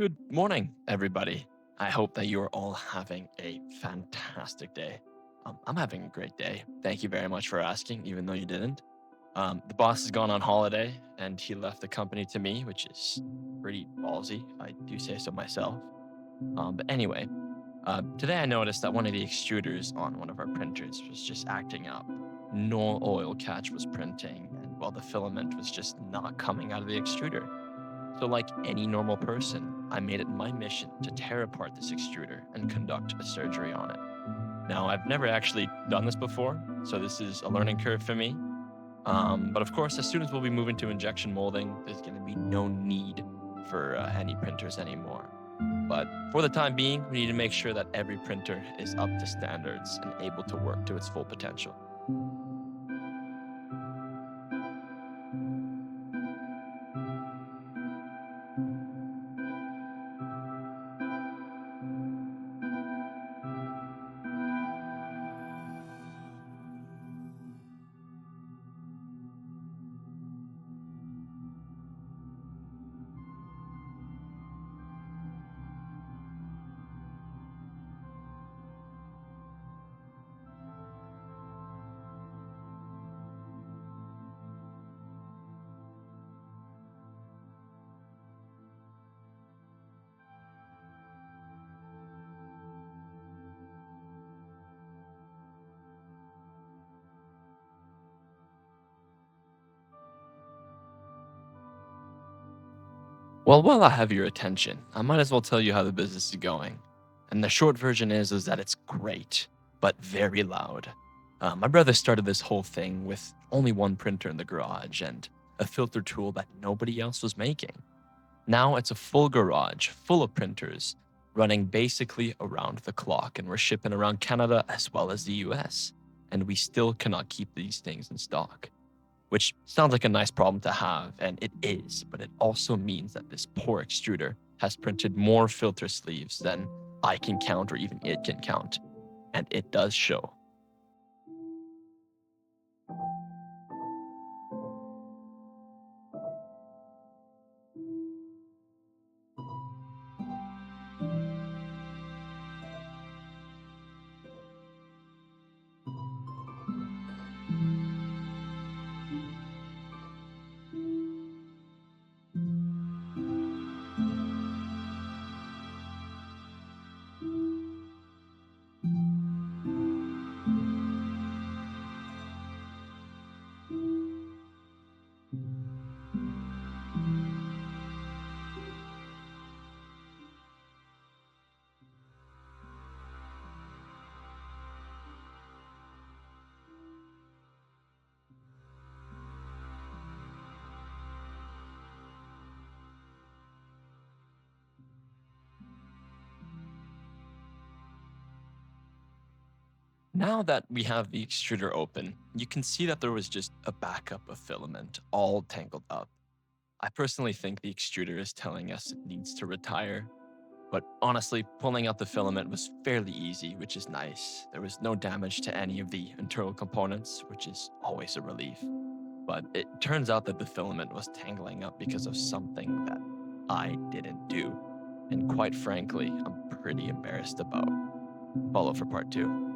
Good morning, everybody. I hope that you are all having a fantastic day. I'm having a great day. Thank you very much for asking, even though you didn't. The boss has gone on holiday and he left the company to me, which is pretty ballsy, if I do say so myself. But anyway, today I noticed that one of the extruders on one of our printers was just acting up. No oil catch was printing, and well, the filament was just not coming out of the extruder. So, like any normal person, I made it my mission to tear apart this extruder and conduct a surgery on it. Now, I've never actually done this before, so this is a learning curve for me. But of course, as soon as we'll be moving to injection molding, there's going to be no need for any printers anymore. But for the time being, we need to make sure that every printer is up to standards and able to work to its full potential. Well, while I have your attention, I might as well tell you how the business is going. And the short version is that it's great, but very loud. My brother started this whole thing with only one printer in the garage and a filter tool that nobody else was making. Now it's a full garage full of printers running basically around the clock, and we're shipping around Canada as well as the US. And we still cannot keep these things in stock, which sounds like a nice problem to have, and it is, but it also means that this poor extruder has printed more filter sleeves than I can count or even it can count, and it does show. Now that we have the extruder open, you can see that there was just a backup of filament all tangled up. I personally think the extruder is telling us it needs to retire, but honestly, pulling out the filament was fairly easy, which is nice. There was no damage to any of the internal components, which is always a relief. But it turns out that the filament was tangling up because of something that I didn't do. And quite frankly, I'm pretty embarrassed about. Follow for part two.